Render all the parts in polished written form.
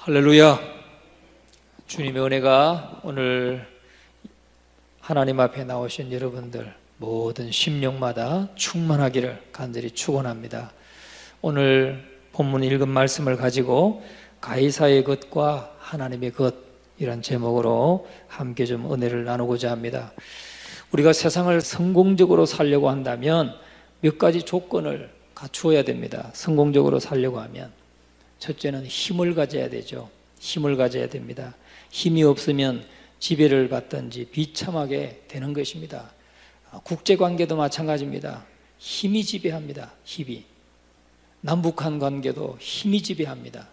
할렐루야. 주님의 은혜가 오늘 하나님 앞에 나오신 여러분들 모든 심령마다 충만하기를 간절히 축원합니다. 오늘 본문 읽은 말씀을 가지고 가이사의 것과 하나님의 것이란 제목으로 함께 좀 은혜를 나누고자 합니다. 우리가 세상을 성공적으로 살려고 한다면 몇 가지 조건을 갖추어야 됩니다. 성공적으로 살려고 하면 첫째는 힘을 가져야 되죠. 힘을 가져야 됩니다. 힘이 없으면 지배를 받든지 비참하게 되는 것입니다. 국제관계도 마찬가지입니다. 힘이 지배합니다. 힘이. 남북한 관계도 힘이 지배합니다.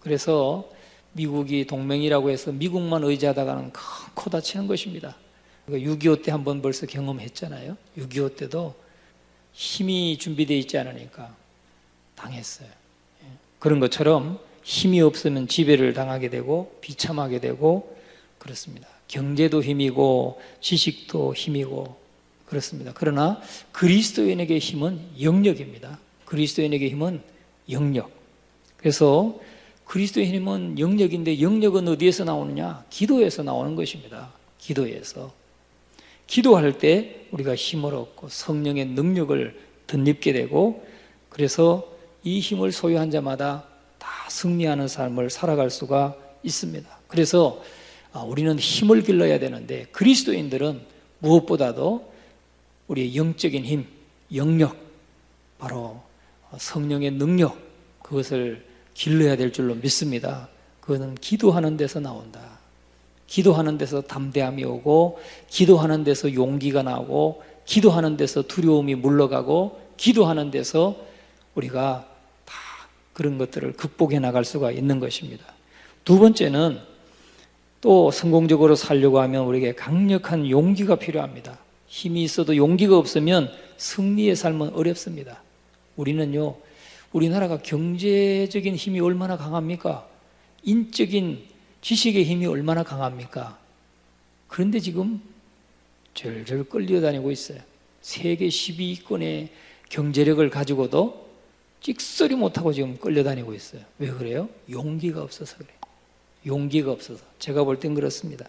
그래서 미국이 동맹이라고 해서 미국만 의지하다가는 큰 코 다치는 것입니다. 6.25 때 한번 벌써 경험했잖아요. 6.25 때도 힘이 준비되어 있지 않으니까 당했어요. 그런 것처럼 힘이 없으면 지배를 당하게 되고 비참하게 되고 그렇습니다. 경제도 힘이고 지식도 힘이고 그렇습니다. 그러나 그리스도인에게 힘은 영력입니다. 그리스도인에게 힘은 영력. 그래서 그리스도의 힘은 영력인데 영력은 어디에서 나오느냐? 기도에서 나오는 것입니다. 기도에서. 기도할 때 우리가 힘을 얻고 성령의 능력을 덧입게 되고 그래서 이 힘을 소유한 자마다 다 승리하는 삶을 살아갈 수가 있습니다. 그래서 우리는 힘을 길러야 되는데 그리스도인들은 무엇보다도 우리의 영적인 힘, 영력, 바로 성령의 능력 그것을 길러야 될 줄로 믿습니다. 그것은 기도하는 데서 나온다. 기도하는 데서 담대함이 오고 기도하는 데서 용기가 나오고 기도하는 데서 두려움이 물러가고 기도하는 데서 우리가 다 그런 것들을 극복해 나갈 수가 있는 것입니다. 두 번째는 또 성공적으로 살려고 하면 우리에게 강력한 용기가 필요합니다. 힘이 있어도 용기가 없으면 승리의 삶은 어렵습니다. 우리는요, 우리나라가 경제적인 힘이 얼마나 강합니까? 인적인 지식의 힘이 얼마나 강합니까? 그런데 지금 절절 끌려다니고 있어요. 세계 12위권의 경제력을 가지고도 찍소리 못하고 지금 끌려다니고 있어요. 왜 그래요? 용기가 없어서 그래요. 용기가 없어서. 제가 볼 땐 그렇습니다.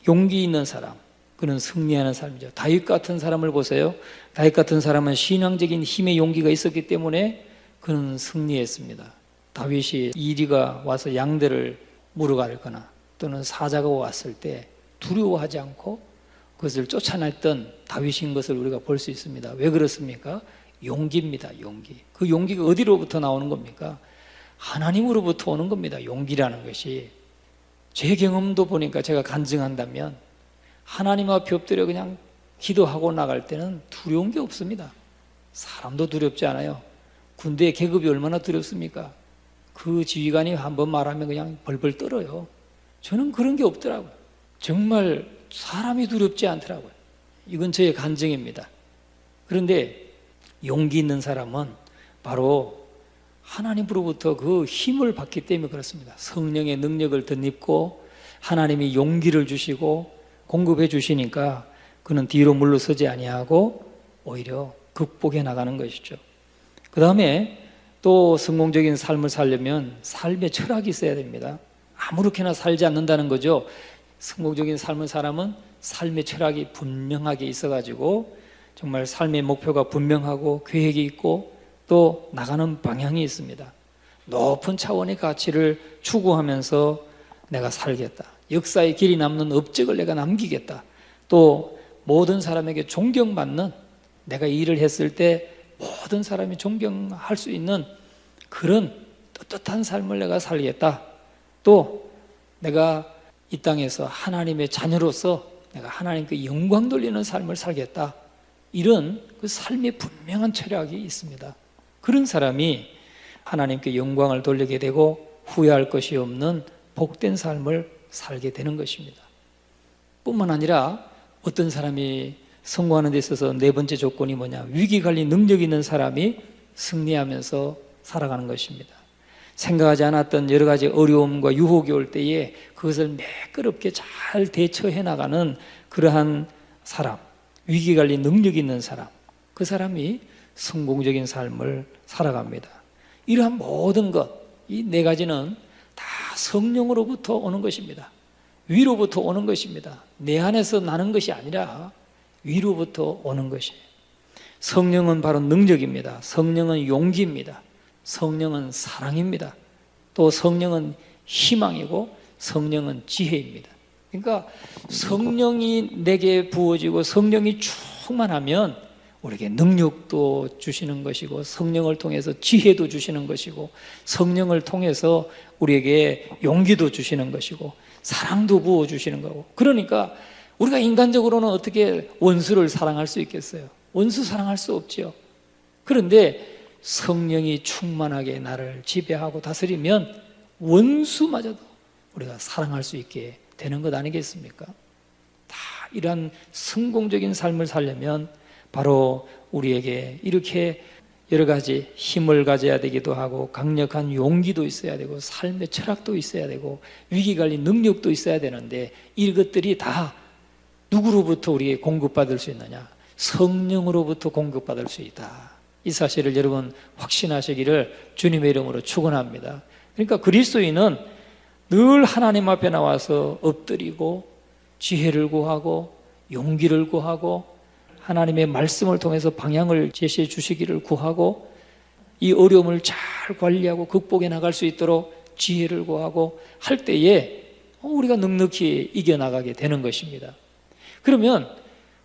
용기 있는 사람, 그는 승리하는 사람이죠. 다윗 같은 사람을 보세요. 다윗 같은 사람은 신앙적인 힘의 용기가 있었기 때문에 그는 승리했습니다. 다윗이 이리가 와서 양들을 물어가거나 또는 사자가 왔을 때 두려워하지 않고 그것을 쫓아냈던 다윗인 것을 우리가 볼 수 있습니다. 왜 그렇습니까? 용기입니다. 용기. 그 용기가 어디로부터 나오는 겁니까? 하나님으로부터 오는 겁니다. 용기라는 것이. 제 경험도 보니까 제가 간증한다면 하나님 앞에 엎드려 그냥 기도하고 나갈 때는 두려운 게 없습니다. 사람도 두렵지 않아요. 군대의 계급이 얼마나 두렵습니까? 그 지휘관이 한번 말하면 그냥 벌벌 떨어요. 저는 그런 게 없더라고요. 정말 사람이 두렵지 않더라고요. 이건 저의 간증입니다. 그런데 용기 있는 사람은 바로 하나님으로부터 그 힘을 받기 때문에 그렇습니다. 성령의 능력을 덧입고 하나님이 용기를 주시고 공급해 주시니까 그는 뒤로 물러서지 아니하고 오히려 극복해 나가는 것이죠. 그 다음에 또 성공적인 삶을 살려면 삶의 철학이 있어야 됩니다. 아무렇게나 살지 않는다는 거죠. 성공적인 삶을 사람은 삶의 철학이 분명하게 있어가지고 정말 삶의 목표가 분명하고 계획이 있고 또 나가는 방향이 있습니다. 높은 차원의 가치를 추구하면서 내가 살겠다. 역사의 길이 남는 업적을 내가 남기겠다. 또 모든 사람에게 존경받는 내가 일을 했을 때 모든 사람이 존경할 수 있는 그런 떳떳한 삶을 내가 살겠다. 또 내가 이 땅에서 하나님의 자녀로서 내가 하나님께 영광 돌리는 삶을 살겠다. 이런 그 삶의 분명한 철학이 있습니다. 그런 사람이 하나님께 영광을 돌리게 되고 후회할 것이 없는 복된 삶을 살게 되는 것입니다. 뿐만 아니라 어떤 사람이 성공하는 데 있어서 네 번째 조건이 뭐냐? 위기관리 능력 있는 사람이 승리하면서 살아가는 것입니다. 생각하지 않았던 여러 가지 어려움과 유혹이 올 때에 그것을 매끄럽게 잘 대처해 나가는 그러한 사람, 위기관리 능력 있는 사람, 그 사람이 성공적인 삶을 살아갑니다. 이러한 모든 것, 이 네 가지는 다 성령으로부터 오는 것입니다. 위로부터 오는 것입니다. 내 안에서 나는 것이 아니라 위로부터 오는 것이에요. 성령은 바로 능력입니다. 성령은 용기입니다. 성령은 사랑입니다. 또 성령은 희망이고 성령은 지혜입니다. 그러니까 성령이 내게 부어지고 성령이 충만하면 우리에게 능력도 주시는 것이고 성령을 통해서 지혜도 주시는 것이고 성령을 통해서 우리에게 용기도 주시는 것이고 사랑도 부어주시는 거고. 그러니까 우리가 인간적으로는 어떻게 원수를 사랑할 수 있겠어요? 원수 사랑할 수 없지요. 그런데 성령이 충만하게 나를 지배하고 다스리면 원수마저도 우리가 사랑할 수 있게 되는 것 아니겠습니까? 다 이러한 성공적인 삶을 살려면 바로 우리에게 이렇게 여러 가지 힘을 가져야 되기도 하고 강력한 용기도 있어야 되고 삶의 철학도 있어야 되고 위기관리 능력도 있어야 되는데 이것들이 다 누구로부터 우리에게 공급받을 수 있느냐? 성령으로부터 공급받을 수 있다. 이 사실을 여러분 확신하시기를 주님의 이름으로 축원합니다. 그러니까 그리스도인은 늘 하나님 앞에 나와서 엎드리고 지혜를 구하고 용기를 구하고 하나님의 말씀을 통해서 방향을 제시해 주시기를 구하고 이 어려움을 잘 관리하고 극복해 나갈 수 있도록 지혜를 구하고 할 때에 우리가 넉넉히 이겨나가게 되는 것입니다. 그러면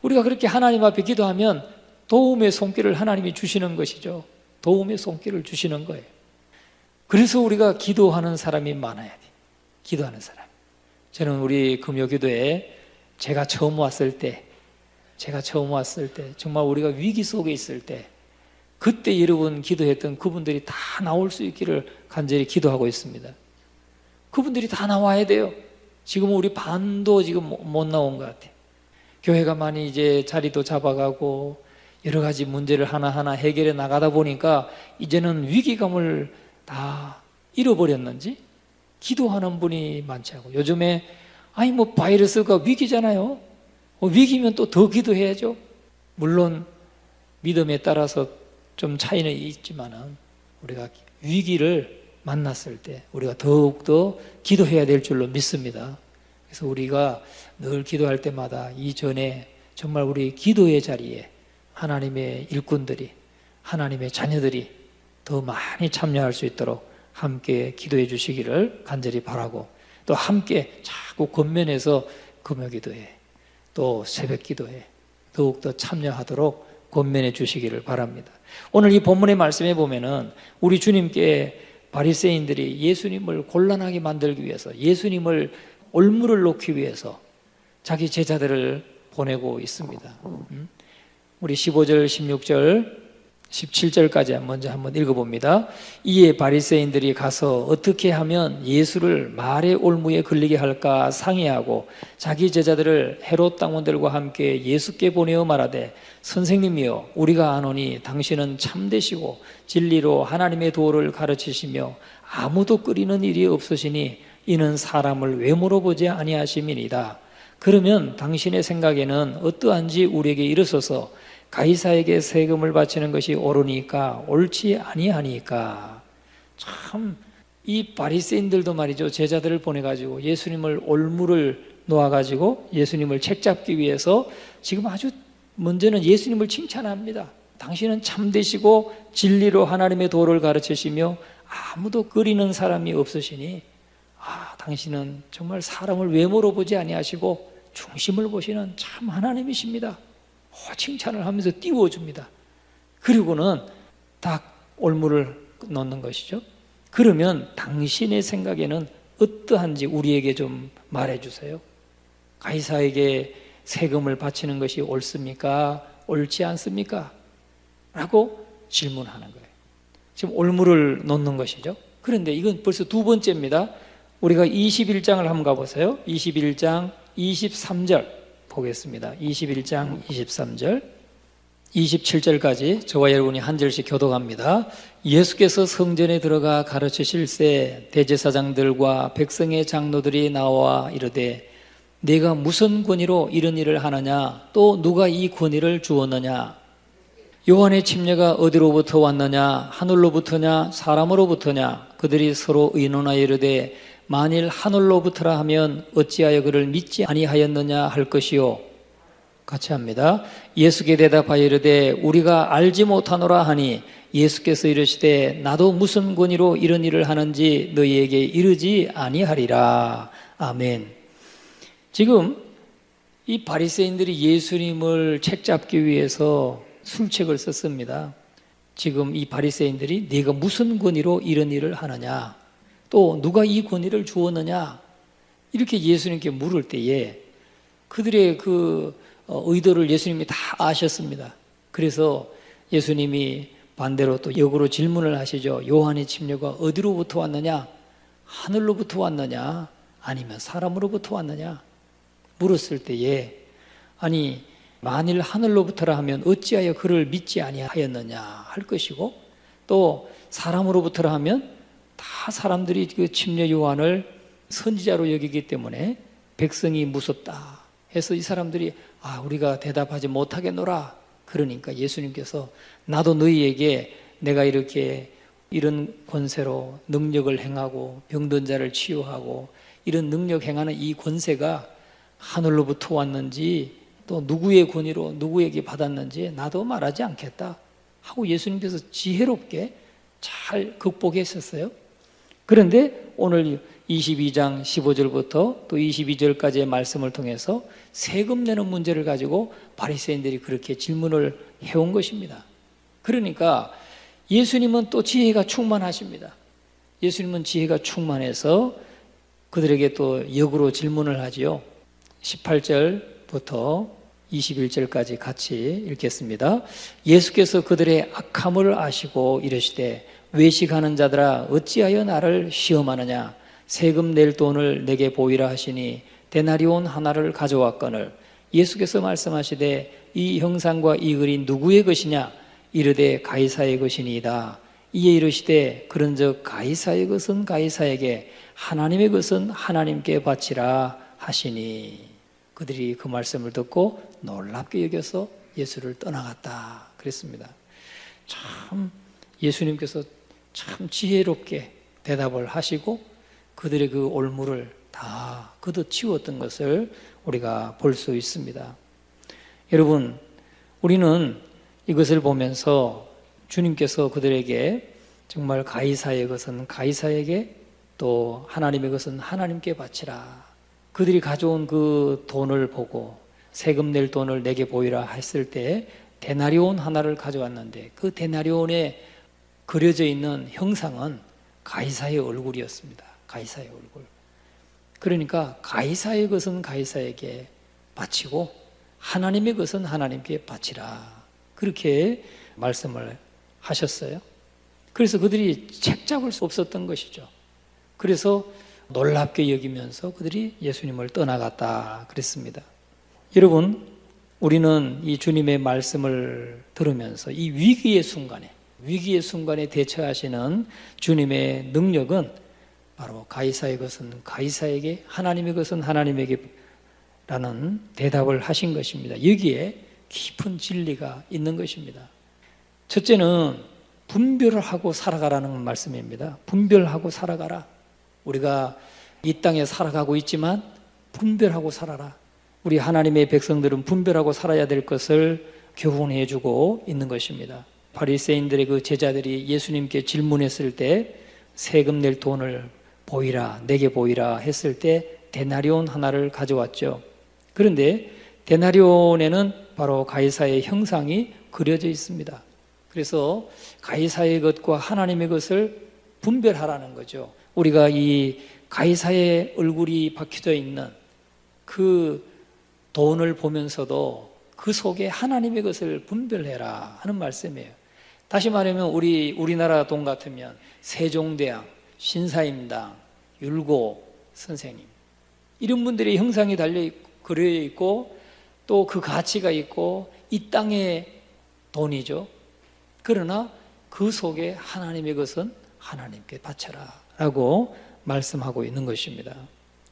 우리가 그렇게 하나님 앞에 기도하면 도움의 손길을 하나님이 주시는 것이죠. 도움의 손길을 주시는 거예요. 그래서 우리가 기도하는 사람이 많아야 돼. 기도하는 사람. 저는 우리 금요기도에 제가 처음 왔을 때 정말 우리가 위기 속에 있을 때 그때 여러분 기도했던 그분들이 다 나올 수 있기를 간절히 기도하고 있습니다. 그분들이 다 나와야 돼요. 지금은 우리 반도 지금 못 나온 것 같아요. 교회가 많이 이제 자리도 잡아가고 여러 가지 문제를 하나하나 해결해 나가다 보니까 이제는 위기감을 다 잃어버렸는지 기도하는 분이 많지 않고 요즘에 바이러스가 위기잖아요. 위기면 또 더 기도해야죠. 물론 믿음에 따라서 좀 차이는 있지만은 우리가 위기를 만났을 때 우리가 더욱더 기도해야 될 줄로 믿습니다. 그래서 우리가 늘 기도할 때마다 이전에 정말 우리 기도의 자리에 하나님의 일꾼들이 하나님의 자녀들이 더 많이 참여할 수 있도록 함께 기도해 주시기를 간절히 바라고 또 함께 자꾸 권면해서 금요기도에 또 새벽기도에 더욱더 참여하도록 권면해 주시기를 바랍니다. 오늘 이 본문의 말씀에 보면은 우리 주님께 바리새인들이 예수님을 곤란하게 만들기 위해서 예수님을 올무를 놓기 위해서 자기 제자들을 보내고 있습니다. 우리 15절, 16절, 17절까지 먼저 한번 읽어봅니다. 이에 바리새인들이 가서 어떻게 하면 예수를 말의 올무에 걸리게 할까 상의하고 자기 제자들을 헤롯 당원들과 함께 예수께 보내어 말하되 선생님이여 우리가 아노니 당신은 참되시고 진리로 하나님의 도를 가르치시며 아무도 끓이는 일이 없으시니 이는 사람을 외모로 보지 아니하심이니이다. 그러면 당신의 생각에는 어떠한지 우리에게 이르소서 가이사에게 세금을 바치는 것이 옳으니까 옳지 아니하니까. 참 이 바리새인들도 말이죠, 제자들을 보내가지고 예수님을 올무를 놓아가지고 예수님을 책잡기 위해서 지금 아주 먼저는 예수님을 칭찬합니다. 당신은 참되시고 진리로 하나님의 도를 가르치시며 아무도 끓이는 사람이 없으시니 당신은 정말 사람을 외모로 보지 아니하시고 중심을 보시는 참 하나님이십니다. 칭찬을 하면서 띄워줍니다. 그리고는 딱 올무를 넣는 것이죠. 그러면 당신의 생각에는 어떠한지 우리에게 좀 말해주세요. 가이사에게 세금을 바치는 것이 옳습니까? 옳지 않습니까? 라고 질문하는 거예요. 지금 올무를 놓는 것이죠. 그런데 이건 벌써 두 번째입니다. 우리가 21장을 한번 가보세요. 21장 23절 보겠습니다. 21장 23절 27절까지 저와 여러분이 한 절씩 교독합니다. 예수께서 성전에 들어가 가르치실새 대제사장들과 백성의 장로들이 나와 이르되 네가 무슨 권위로 이런 일을 하느냐? 또 누가 이 권위를 주었느냐? 요한의 침례가 어디로부터 왔느냐? 하늘로부터냐? 사람으로부터냐? 그들이 서로 의논하여 이르되 만일 하늘로부터라 하면 어찌하여 그를 믿지 아니하였느냐 할 것이요. 같이 합니다. 예수께 대답하여 이르되 우리가 알지 못하노라 하니 예수께서 이르시되 나도 무슨 권위로 이런 일을 하는지 너희에게 이르지 아니하리라. 아멘. 지금 이 바리새인들이 예수님을 책잡기 위해서 술책을 썼습니다. 지금 이 바리새인들이 네가 무슨 권위로 이런 일을 하느냐, 또 누가 이 권위를 주었느냐, 이렇게 예수님께 물을 때에 그들의 그 의도를 예수님이 다 아셨습니다. 그래서 예수님이 반대로 또 역으로 질문을 하시죠. 요한의 침례가 어디로부터 왔느냐? 하늘로부터 왔느냐? 아니면 사람으로부터 왔느냐? 물었을 때에 아니 만일 하늘로부터라 하면 어찌하여 그를 믿지 아니하였느냐 할 것이고, 또 사람으로부터라 하면 다 사람들이 그 침례 요한을 선지자로 여기기 때문에 백성이 무섭다 해서 이 사람들이 우리가 대답하지 못하겠노라. 그러니까 예수님께서 나도 너희에게 내가 이렇게 이런 권세로 능력을 행하고 병든 자를 치유하고 이런 능력 행하는 이 권세가 하늘로부터 왔는지 또 누구의 권위로 누구에게 받았는지 나도 말하지 않겠다 하고 예수님께서 지혜롭게 잘 극복했었어요. 그런데 오늘 22장 15절부터 또 22절까지의 말씀을 통해서 세금 내는 문제를 가지고 바리새인들이 그렇게 질문을 해온 것입니다. 그러니까 예수님은 또 지혜가 충만하십니다. 예수님은 지혜가 충만해서 그들에게 또 역으로 질문을 하지요. 18절부터 21절까지 같이 읽겠습니다. 예수께서 그들의 악함을 아시고 이르시되 외식하는 자들아 어찌하여 나를 시험하느냐? 세금 낼 돈을 내게 보이라 하시니 데나리온 하나를 가져왔거늘 예수께서 말씀하시되 이 형상과 이 글이 누구의 것이냐? 이르되 가이사의 것이니이다. 이에 이르시되 그런즉 가이사의 것은 가이사에게 하나님의 것은 하나님께 바치라 하시니 그들이 그 말씀을 듣고 놀랍게 여겨서 예수를 떠나갔다 그랬습니다. 참 예수님께서 참 지혜롭게 대답을 하시고 그들의 그 올무를 다 걷어치웠던 것을 우리가 볼 수 있습니다. 여러분, 우리는 이것을 보면서 주님께서 그들에게 정말 가이사의 것은 가이사에게 또 하나님의 것은 하나님께 바치라. 그들이 가져온 그 돈을 보고 세금 낼 돈을 내게 보이라 했을 때 데나리온 하나를 가져왔는데 그 데나리온에 그려져 있는 형상은 가이사의 얼굴이었습니다. 가이사의 얼굴. 그러니까 가이사의 것은 가이사에게 바치고 하나님의 것은 하나님께 바치라. 그렇게 말씀을 하셨어요. 그래서 그들이 책잡을 수 없었던 것이죠. 그래서 놀랍게 여기면서 그들이 예수님을 떠나갔다 그랬습니다. 여러분, 우리는 이 주님의 말씀을 들으면서 이 위기의 순간에 대처하시는 주님의 능력은 바로 가이사의 것은 가이사에게 하나님의 것은 하나님에게 라는 대답을 하신 것입니다. 여기에 깊은 진리가 있는 것입니다. 첫째는 분별을 하고 살아가라는 말씀입니다. 분별하고 살아가라. 우리가 이 땅에 살아가고 있지만 분별하고 살아라. 우리 하나님의 백성들은 분별하고 살아야 될 것을 교훈해 주고 있는 것입니다. 바리새인들의 그 제자들이 예수님께 질문했을 때 세금 낼 돈을 보이라, 내게 보이라 했을 때 데나리온 하나를 가져왔죠. 그런데 데나리온에는 바로 가이사의 형상이 그려져 있습니다. 그래서 가이사의 것과 하나님의 것을 분별하라는 거죠. 우리가 이 가이사의 얼굴이 박혀져 있는 그 돈을 보면서도 그 속에 하나님의 것을 분별해라 하는 말씀이에요. 다시 말하면 우리나라 돈 같으면 세종대왕, 신사임당, 율곡 선생님 이런 분들의 형상이 그려 있고 또 그 가치가 있고 이 땅의 돈이죠. 그러나 그 속에 하나님의 것은 하나님께 바쳐라 라고 말씀하고 있는 것입니다.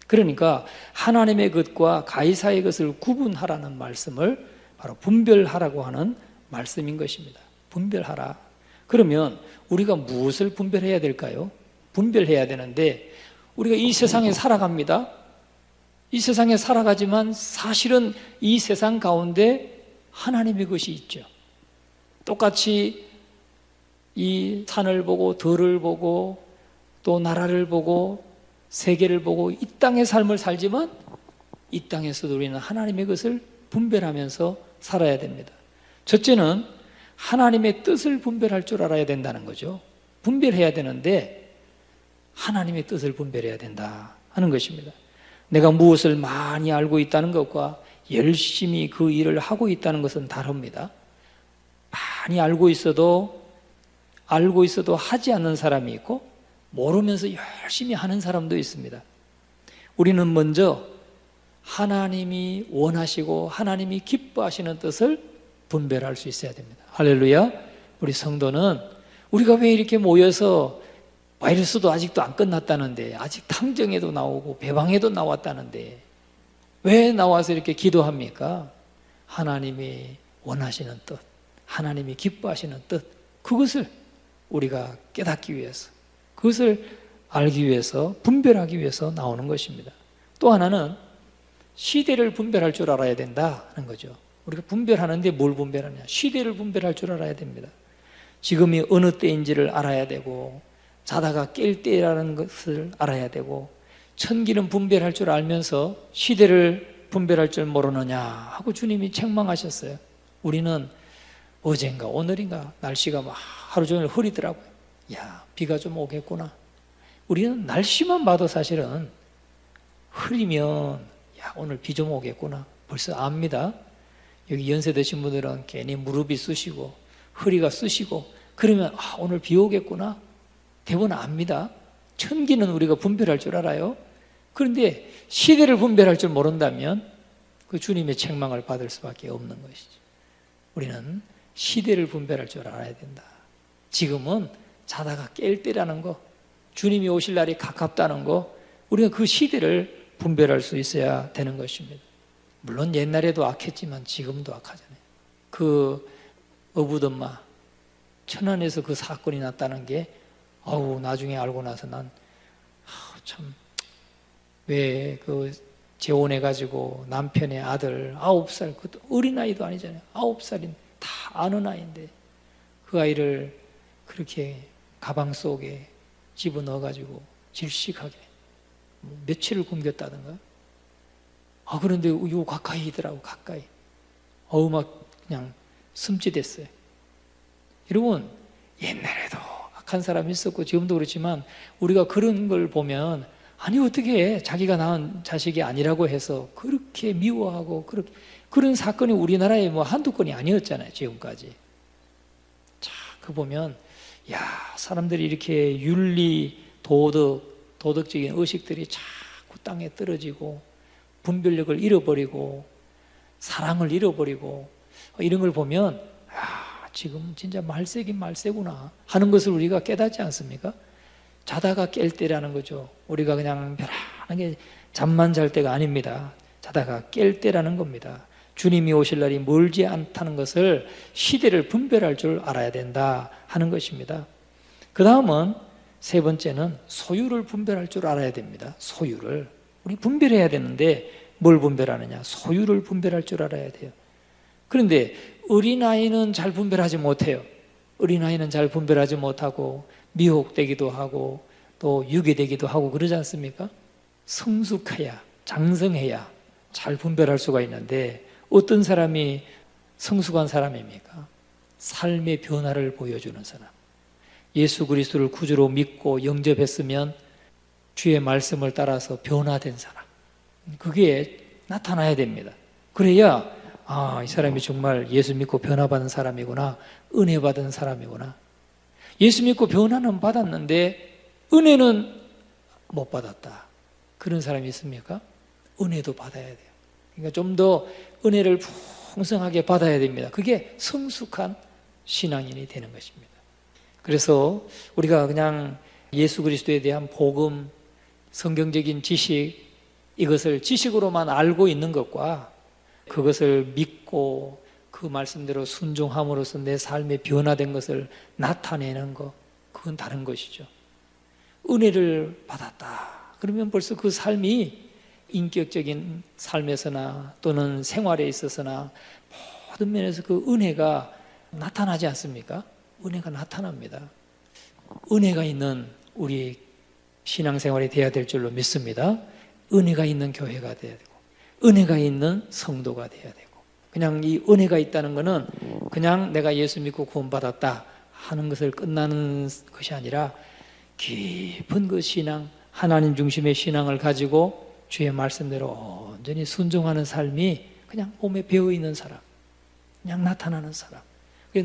그러니까 하나님의 것과 가이사의 것을 구분하라는 말씀을 바로 분별하라고 하는 말씀인 것입니다. 분별하라. 그러면 우리가 무엇을 분별해야 될까요? 분별해야 되는데 우리가 이 세상에 살아갑니다. 이 세상에 살아가지만 사실은 이 세상 가운데 하나님의 것이 있죠. 똑같이 이 산을 보고 들을 보고 또 나라를 보고 세계를 보고 이 땅의 삶을 살지만 이 땅에서도 우리는 하나님의 것을 분별하면서 살아야 됩니다. 첫째는 하나님의 뜻을 분별할 줄 알아야 된다는 거죠. 분별해야 되는데 하나님의 뜻을 분별해야 된다 하는 것입니다. 내가 무엇을 많이 알고 있다는 것과 열심히 그 일을 하고 있다는 것은 다릅니다. 많이 알고 있어도 하지 않는 사람이 있고 모르면서 열심히 하는 사람도 있습니다. 우리는 먼저 하나님이 원하시고 하나님이 기뻐하시는 뜻을 분별할 수 있어야 됩니다. 할렐루야. 우리 성도는 우리가 왜 이렇게 모여서 바이러스도 아직도 안 끝났다는데 아직 탕정에도 나오고 배방에도 나왔다는데 왜 나와서 이렇게 기도합니까? 하나님이 원하시는 뜻, 하나님이 기뻐하시는 뜻, 그것을 우리가 깨닫기 위해서, 그것을 알기 위해서, 분별하기 위해서 나오는 것입니다. 또 하나는 시대를 분별할 줄 알아야 된다는 거죠. 우리가 분별하는데 뭘 분별하냐? 시대를 분별할 줄 알아야 됩니다. 지금이 어느 때인지를 알아야 되고 자다가 깰 때라는 것을 알아야 되고 천기는 분별할 줄 알면서 시대를 분별할 줄 모르느냐 하고 주님이 책망하셨어요. 우리는 어젠가 오늘인가 날씨가 막 하루 종일 흐리더라고요. 야, 비가 좀 오겠구나. 우리는 날씨만 봐도 사실은 흐리면 야, 오늘 비 좀 오겠구나 벌써 압니다. 여기 연세 드신 분들은 괜히 무릎이 쑤시고 허리가 쑤시고 그러면 아, 오늘 비 오겠구나 대부분 압니다. 천기는 우리가 분별할 줄 알아요. 그런데 시대를 분별할 줄 모른다면 그 주님의 책망을 받을 수밖에 없는 것이죠. 우리는 시대를 분별할 줄 알아야 된다. 지금은 자다가 깰 때라는 거, 주님이 오실 날이 가깝다는 거, 우리가 그 시대를 분별할 수 있어야 되는 것입니다. 물론 옛날에도 악했지만 지금도 악하잖아요. 그 어부던마 천안에서 그 사건이 났다는 게 나중에 알고 나서 난 참 왜 그 재혼해가지고 남편의 아들 9살, 그것도 어린아이도 아니잖아요. 9살인 다 아는 아이인데 그 아이를 그렇게 가방 속에 집어넣어가지고 질식하게 며칠을 굶겼다던가. 그런데 요 가까이 있더라고, 가까이. 막 그냥 숨짓했어요. 여러분, 옛날에도 악한 사람이 있었고 지금도 그렇지만 우리가 그런 걸 보면 아니 어떻게 자기가 낳은 자식이 아니라고 해서 그렇게 미워하고 그런 사건이 우리나라에 뭐 한두 건이 아니었잖아요, 지금까지. 자, 그 보면 사람들이 이렇게 윤리, 도덕적인 의식들이 자꾸 땅에 떨어지고 분별력을 잃어버리고 사랑을 잃어버리고 이런 걸 보면 지금 진짜 말세긴 말세구나 하는 것을 우리가 깨닫지 않습니까? 자다가 깰 때라는 거죠. 우리가 그냥 편안하게 잠만 잘 때가 아닙니다. 자다가 깰 때라는 겁니다. 주님이 오실 날이 멀지 않다는 것을 시대를 분별할 줄 알아야 된다 하는 것입니다. 그 다음은 세 번째는 소유를 분별할 줄 알아야 됩니다. 소유를. 우리 분별해야 되는데 뭘 분별하느냐? 소유를 분별할 줄 알아야 돼요. 그런데 어린아이는 잘 분별하지 못해요. 어린아이는 잘 분별하지 못하고 미혹되기도 하고 또 유괴되기도 하고 그러지 않습니까? 성숙해야, 장성해야 잘 분별할 수가 있는데 어떤 사람이 성숙한 사람입니까? 삶의 변화를 보여주는 사람. 예수 그리스도를 구주로 믿고 영접했으면 주의 말씀을 따라서 변화된 사람. 그게 나타나야 됩니다. 그래야 이 사람이 정말 예수 믿고 변화받은 사람이구나, 은혜 받은 사람이구나. 예수 믿고 변화는 받았는데 은혜는 못 받았다. 그런 사람이 있습니까? 은혜도 받아야 돼요. 그러니까 좀 더 은혜를 풍성하게 받아야 됩니다. 그게 성숙한 신앙인이 되는 것입니다. 그래서 우리가 그냥 예수 그리스도에 대한 복음, 성경적인 지식, 이것을 지식으로만 알고 있는 것과 그것을 믿고 그 말씀대로 순종함으로써 내 삶이 변화된 것을 나타내는 것, 그건 다른 것이죠. 은혜를 받았다. 그러면 벌써 그 삶이 인격적인 삶에서나 또는 생활에 있어서나 모든 면에서 그 은혜가 나타나지 않습니까? 은혜가 나타납니다. 은혜가 있는 우리 신앙생활이 돼야 될 줄로 믿습니다. 은혜가 있는 교회가 돼야 되고 은혜가 있는 성도가 돼야 되고, 그냥 이 은혜가 있다는 것은 그냥 내가 예수 믿고 구원받았다 하는 것을 끝나는 것이 아니라 깊은 그 신앙, 하나님 중심의 신앙을 가지고 주의 말씀대로 온전히 순종하는 삶이 그냥 몸에 배어있는 사람, 그냥 나타나는 사람, 늘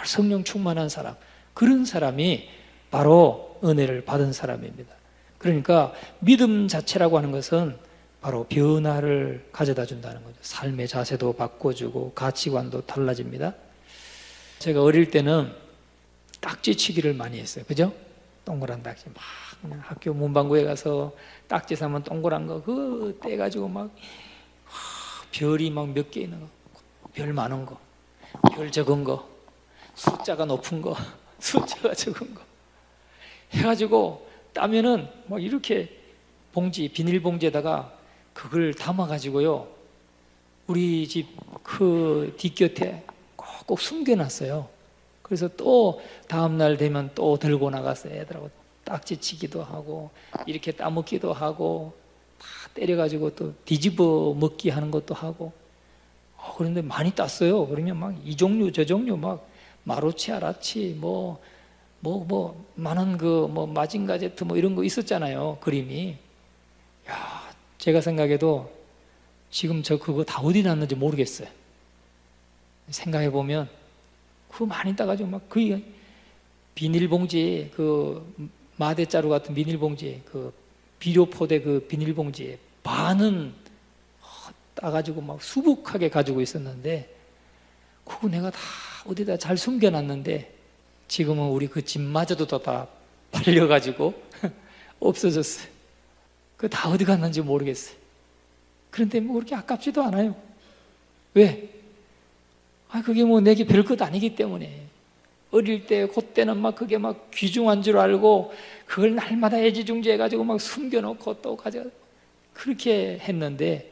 성령 충만한 사람, 그런 사람이 바로 은혜를 받은 사람입니다. 그러니까 믿음 자체라고 하는 것은 바로 변화를 가져다 준다는 거죠. 삶의 자세도 바꿔주고 가치관도 달라집니다. 제가 어릴 때는 딱지치기를 많이 했어요. 그죠? 동그란 딱지 막 그냥 학교 문방구에 가서 딱지 사면 동그란 거 그거 떼가지고 막 별이 막 몇 개 있는 거, 별 많은 거, 별 적은 거, 숫자가 높은 거, 숫자가 적은 거 해가지고 따면은 막 이렇게 봉지, 비닐봉지에다가 그걸 담아가지고요, 우리 집 그 뒷곁에 꼭 숨겨놨어요. 그래서 또 다음날 되면 또 들고 나갔어요. 애들하고 딱지치기도 하고 이렇게 따먹기도 하고 다 때려가지고 또 뒤집어 먹기 하는 것도 하고. 그런데 많이 땄어요. 그러면 막 이 종류 저 종류 막 마루치 아라치 많은 그 마징가제트 이런 거 있었잖아요. 그림이. 야, 제가 생각해도 지금 저 그거 다 어디 놨는지 모르겠어요. 생각해 보면 그거 많이 따가지고 막 그 비닐봉지, 그 마대자루 같은 비닐봉지, 그 비료포대 그 비닐봉지에 반은 따가지고 막 수북하게 가지고 있었는데, 그거 내가 다 어디다 잘 숨겨놨는데 지금은 우리 그 집마저도 다 팔려가지고 없어졌어요. 그 다 어디 갔는지 모르겠어요. 그런데 그렇게 아깝지도 않아요. 왜? 그게 내게 별것 아니기 때문에. 어릴 때 그때는 막 그게 막 귀중한 줄 알고 그걸 날마다 애지중지 해가지고 막 숨겨놓고 또 가져 그렇게 했는데,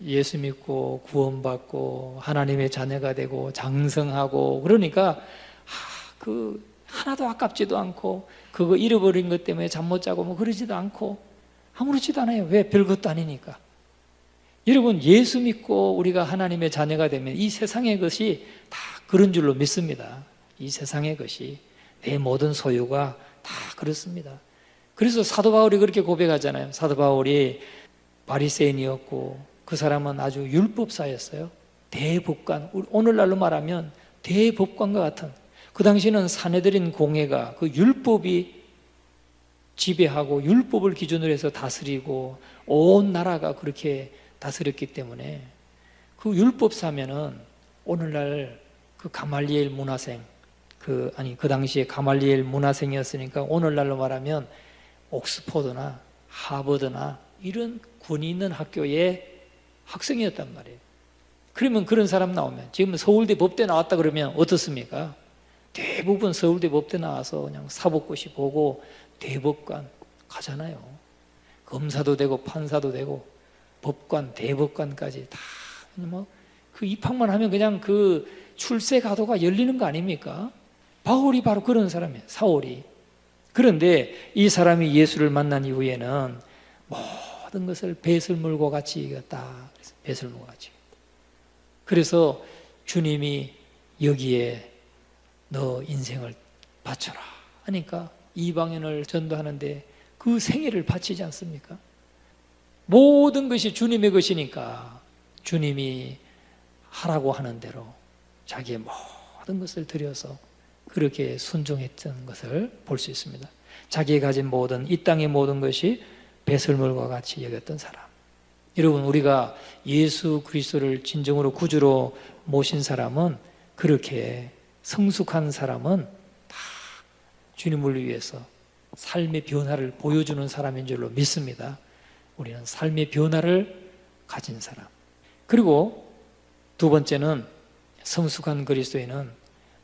예수 믿고 구원받고 하나님의 자녀가 되고 장성하고 그러니까 그 하나도 아깝지도 않고 그거 잃어버린 것 때문에 잠 못 자고 그러지도 않고 아무렇지도 않아요. 왜? 별것도 아니니까. 여러분, 예수 믿고 우리가 하나님의 자녀가 되면 이 세상의 것이 다 그런 줄로 믿습니다. 이 세상의 것이, 내 모든 소유가 다 그렇습니다. 그래서 사도 바울이 그렇게 고백하잖아요. 사도 바울이 바리새인이었고 그 사람은 아주 율법사였어요. 대법관, 오늘날로 말하면 대법관과 같은. 그 당시에는 사내들인 공회가 그 율법이 지배하고 율법을 기준으로 해서 다스리고 온 나라가 그렇게 다스렸기 때문에 그 율법사면은 오늘날 그 가말리엘 문화생, 그 당시에 가말리엘 문화생이었으니까 오늘날로 말하면 옥스퍼드나 하버드나 이런 권위 있는 학교의 학생이었단 말이에요. 그러면 그런 사람 나오면, 지금 서울대 법대 나왔다 그러면 어떻습니까? 대부분 서울대 법대 나와서 그냥 사법고시 보고 대법관 가잖아요. 검사도 되고 판사도 되고 법관, 대법관까지 다 그 입학만 하면 그냥 그 출세 가도가 열리는 거 아닙니까? 바울이 바로 그런 사람이에요. 사울이. 그런데 이 사람이 예수를 만난 이후에는 모든 것을 배설물과 같이 이겼다. 배설물과 같이. 그래서 주님이 여기에 너 인생을 바쳐라 하니까 이방인을 전도하는데 그 생애를 바치지 않습니까? 모든 것이 주님의 것이니까 주님이 하라고 하는 대로 자기의 모든 것을 들여서 그렇게 순종했던 것을 볼 수 있습니다. 자기가 가진 모든, 이 땅의 모든 것이 배설물과 같이 여겼던 사람. 여러분, 우리가 예수 그리스도를 진정으로 구주로 모신 사람은, 그렇게 성숙한 사람은 다 주님을 위해서 삶의 변화를 보여주는 사람인 줄로 믿습니다. 우리는 삶의 변화를 가진 사람. 그리고 두 번째는, 성숙한 그리스도인은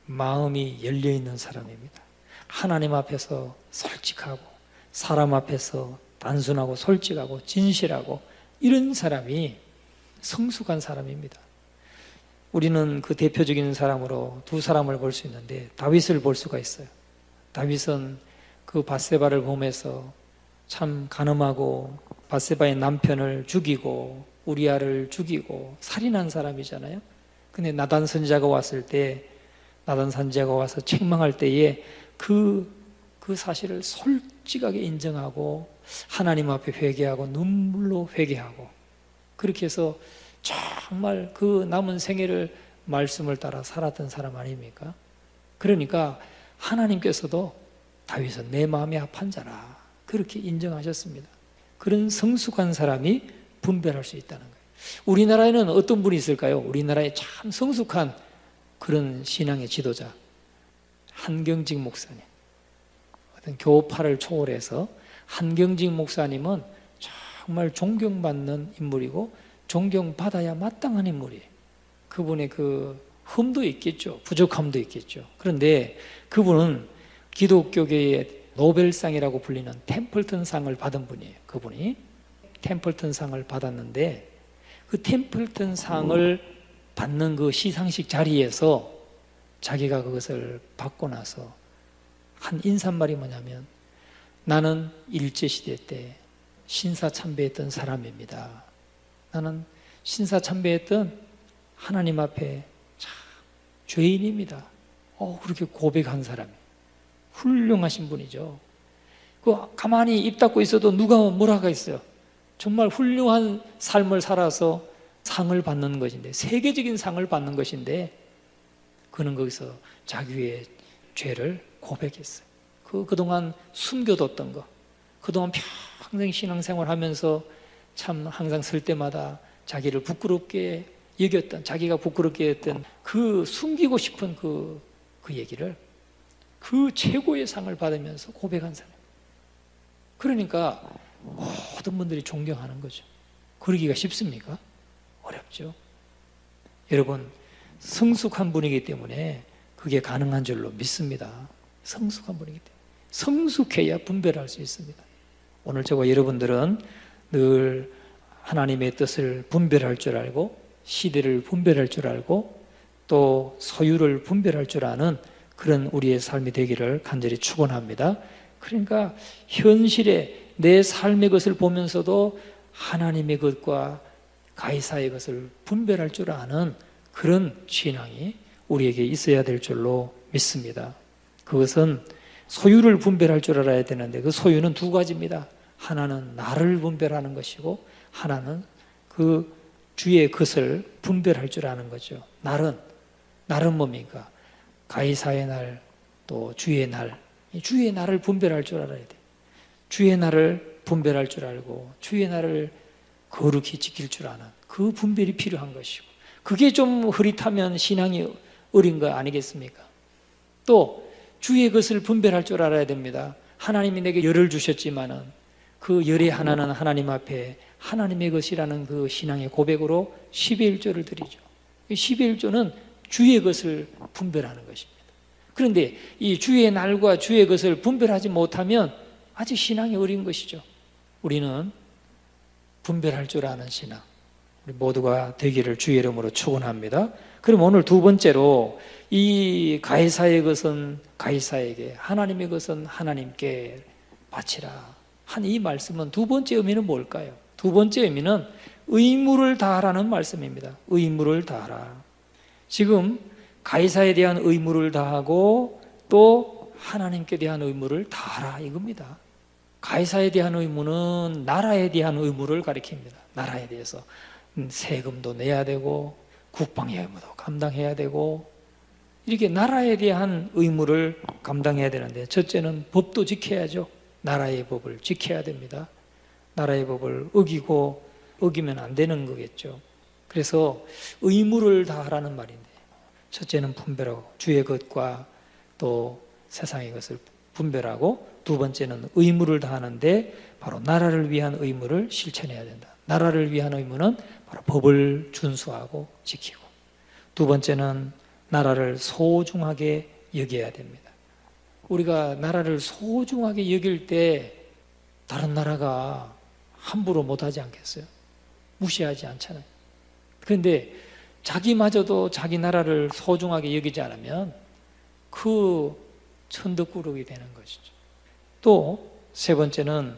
마음이 열려있는 사람입니다. 하나님 앞에서 솔직하고 사람 앞에서 단순하고 솔직하고 진실하고 이런 사람이 성숙한 사람입니다. 우리는 그 대표적인 사람으로 두 사람을 볼 수 있는데 다윗을 볼 수가 있어요. 다윗은 그 밧세바를 보면서 참 간음하고 밧세바의 남편을 죽이고 우리아를 죽이고 살인한 사람이잖아요. 근데 나단 선지자가 왔을 때, 나단 선지자가 와서 책망할 때에 그 사실을 솔직하게 인정하고 하나님 앞에 회개하고 눈물로 회개하고 그렇게 해서 정말 그 남은 생애를 말씀을 따라 살았던 사람 아닙니까? 그러니까 하나님께서도 다윗은 내 마음이 합한 자라 그렇게 인정하셨습니다. 그런 성숙한 사람이 분별할 수 있다는 거예요. 우리나라에는 어떤 분이 있을까요? 우리나라에 참 성숙한 그런 신앙의 지도자, 한경직 목사님. 어떤 교파를 초월해서 한경직 목사님은 정말 존경받는 인물이고 존경받아야 마땅한 인물이에요. 그분의 그 흠도 있겠죠. 부족함도 있겠죠. 그런데 그분은 기독교계의 노벨상이라고 불리는 템플턴상을 받은 분이에요. 그분이 템플턴상을 받았는데 그 템플턴상을 받는 그 시상식 자리에서 자기가 그것을 받고 나서 한 인사말이 뭐냐면 나는 일제시대 때 신사참배했던 사람입니다. 나는 신사참배했던 하나님 앞에 참 죄인입니다. 그렇게 고백한 사람이 훌륭하신 분이죠. 가만히 입 닫고 있어도 누가 뭐라 하겠어요. 정말 훌륭한 삶을 살아서 상을 받는 것인데, 세계적인 상을 받는 것인데 그는 거기서 자기의 죄를 고백했어요. 그동안 숨겨뒀던 거, 그동안 평생 신앙생활 하면서 참 항상 설 때마다 자기를 부끄럽게 여겼던, 자기가 부끄럽게 했던 그 숨기고 싶은 그 얘기를 그 최고의 상을 받으면서 고백한 사람. 그러니까 모든 분들이 존경하는 거죠. 그러기가 쉽습니까? 어렵죠. 여러분, 성숙한 분이기 때문에 그게 가능한 줄로 믿습니다. 성숙한 분이기 때문에. 성숙해야 분별할 수 있습니다. 오늘 저와 여러분들은 늘 하나님의 뜻을 분별할 줄 알고 시대를 분별할 줄 알고 또 소유를 분별할 줄 아는 그런 우리의 삶이 되기를 간절히 축원합니다. 그러니까 현실에 내 삶의 것을 보면서도 하나님의 것과 가이사의 것을 분별할 줄 아는 그런 신앙이 우리에게 있어야 될 줄로 믿습니다. 그것은 소유를 분별할 줄 알아야 되는데 그 소유는 두 가지입니다. 하나는 나를 분별하는 것이고 하나는 그 주의 것을 분별할 줄 아는 거죠. 날은 뭡니까? 가이사의 날, 또 주의 날. 주의 날을 분별할 줄 알아야 돼. 주의 날을 분별할 줄 알고 주의 날을 거룩히 지킬 줄 아는 그 분별이 필요한 것이고, 그게 좀 흐릿하면 신앙이 어린 거 아니겠습니까? 또 주의 것을 분별할 줄 알아야 됩니다. 하나님이 내게 열을 주셨지만은 그 열의 하나는 하나님 앞에 하나님의 것이라는 그 신앙의 고백으로 12일 조를 드리죠. 12일 조는 주의 것을 분별하는 것입니다. 그런데 이 주의 날과 주의 것을 분별하지 못하면 아직 신앙이 어린 것이죠. 우리는 분별할 줄 아는 신앙, 우리 모두가 되기를 주의 이름으로 축원합니다. 그럼 오늘 두 번째로 이 가이사의 것은 가이사에게, 하나님의 것은 하나님께 바치라 한 이 말씀은 두 번째 의미는 뭘까요? 두 번째 의미는 의무를 다하라는 말씀입니다. 의무를 다하라. 지금 가이사에 대한 의무를 다하고 또 하나님께 대한 의무를 다하라 이겁니다. 가이사에 대한 의무는 나라에 대한 의무를 가리킵니다. 나라에 대해서 세금도 내야 되고 국방의 의무도 감당해야 되고 이렇게 나라에 대한 의무를 감당해야 되는데, 첫째는 법도 지켜야죠. 나라의 법을 지켜야 됩니다. 나라의 법을 어기면 안 되는 거겠죠. 그래서 의무를 다하라는 말인데, 첫째는 분별하고 주의 것과 또 세상의 것을 분별하고, 두 번째는 의무를 다하는데 바로 나라를 위한 의무를 실천해야 된다. 나라를 위한 의무는 바로 법을 준수하고 지키고, 두 번째는 나라를 소중하게 여겨야 됩니다. 우리가 나라를 소중하게 여길 때 다른 나라가 함부로 못하지 않겠어요? 무시하지 않잖아요. 그런데 자기마저도 자기 나라를 소중하게 여기지 않으면 그 천덕꾸러기 되는 것이죠. 또 세 번째는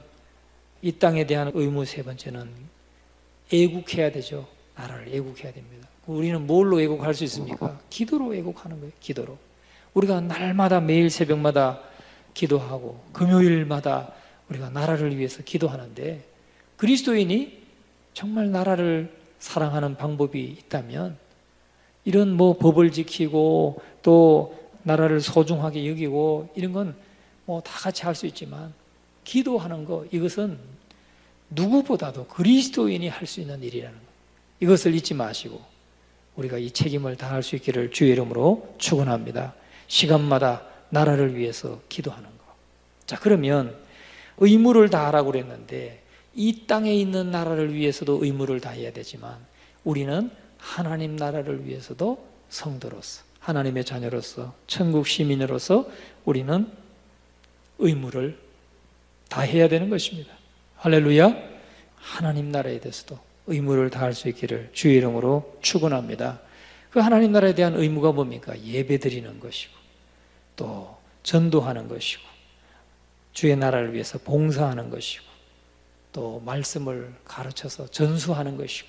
이 땅에 대한 의무, 세 번째는 애국해야 되죠. 나라를 애국해야 됩니다. 우리는 뭘로 애국할 수 있습니까? 기도로 애국하는 거예요. 기도로. 우리가 날마다 매일 새벽마다 기도하고 금요일마다 우리가 나라를 위해서 기도하는데 그리스도인이 정말 나라를 사랑하는 방법이 있다면 이런 뭐 법을 지키고 또 나라를 소중하게 여기고 이런 건 뭐 다 같이 할 수 있지만 기도하는 거, 이것은 누구보다도 그리스도인이 할 수 있는 일이라는 거, 이것을 잊지 마시고 우리가 이 책임을 다할 수 있기를 주의 이름으로 축원합니다. 시간마다 나라를 위해서 기도하는 거. 자, 그러면 의무를 다하라고 그랬는데 이 땅에 있는 나라를 위해서도 의무를 다해야 되지만 우리는 하나님 나라를 위해서도 성도로서, 하나님의 자녀로서, 천국 시민으로서 우리는 의무를 다해야 되는 것입니다. 할렐루야. 하나님 나라에 대해서도 의무를 다할 수 있기를 주의 이름으로 축원합니다. 그 하나님 나라에 대한 의무가 뭡니까? 예배드리는 것이고 또 전도하는 것이고 주의 나라를 위해서 봉사하는 것이고 또 말씀을 가르쳐서 전수하는 것이고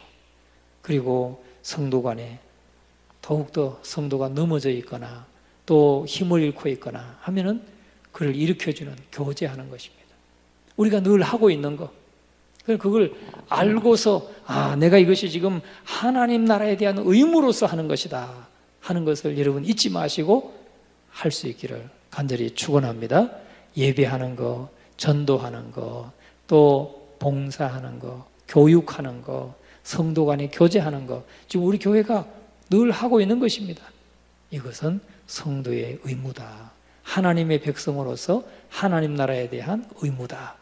그리고 성도 간에 더욱더 성도가 넘어져 있거나 또 힘을 잃고 있거나 하면은 그를 일으켜주는 교제하는 것입니다. 우리가 늘 하고 있는 거, 그걸 알고서 내가 이것이 지금 하나님 나라에 대한 의무로서 하는 것이다 하는 것을 여러분 잊지 마시고 할 수 있기를 간절히 축원합니다. 예배하는 거, 전도하는 거, 또 봉사하는 거, 교육하는 거, 성도 간에 교제하는 거, 지금 우리 교회가 늘 하고 있는 것입니다. 이것은 성도의 의무다. 하나님의 백성으로서 하나님 나라에 대한 의무다.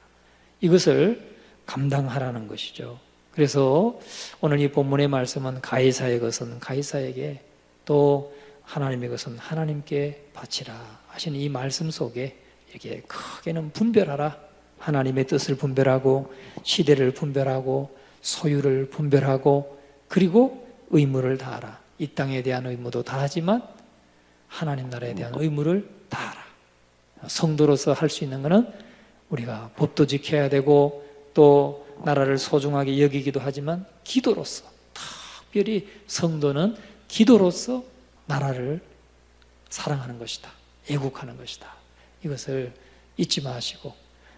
이것을 감당하라는 것이죠. 그래서 오늘 이 본문의 말씀은 가이사의 것은 가이사에게 또 하나님의 것은 하나님께 바치라 하신 이 말씀 속에 이렇게 크게는 분별하라. 하나님의 뜻을 분별하고 시대를 분별하고 소유를 분별하고 그리고 의무를 다하라. 이 땅에 대한 의무도 다하지만 하나님 나라에 대한 의무를 다하라. 성도로서 할 수 있는 것은 우리가 법도 지켜야 되고 또 나라를 소중하게 여기기도 하지만 기도로서, 특별히 성도는 기도로서 나라를 사랑하는 것이다. 애국하는 것이다. 이것을 잊지 마시고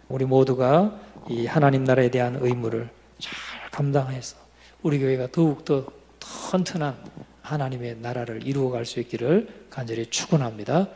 우리 모두가 이 하나님 나라에 대한 의무를 잘 감당해서 우리 교회가 더욱더 튼튼한 하나님의 나라를 이루어갈 수 있기를 간절히 축원합니다.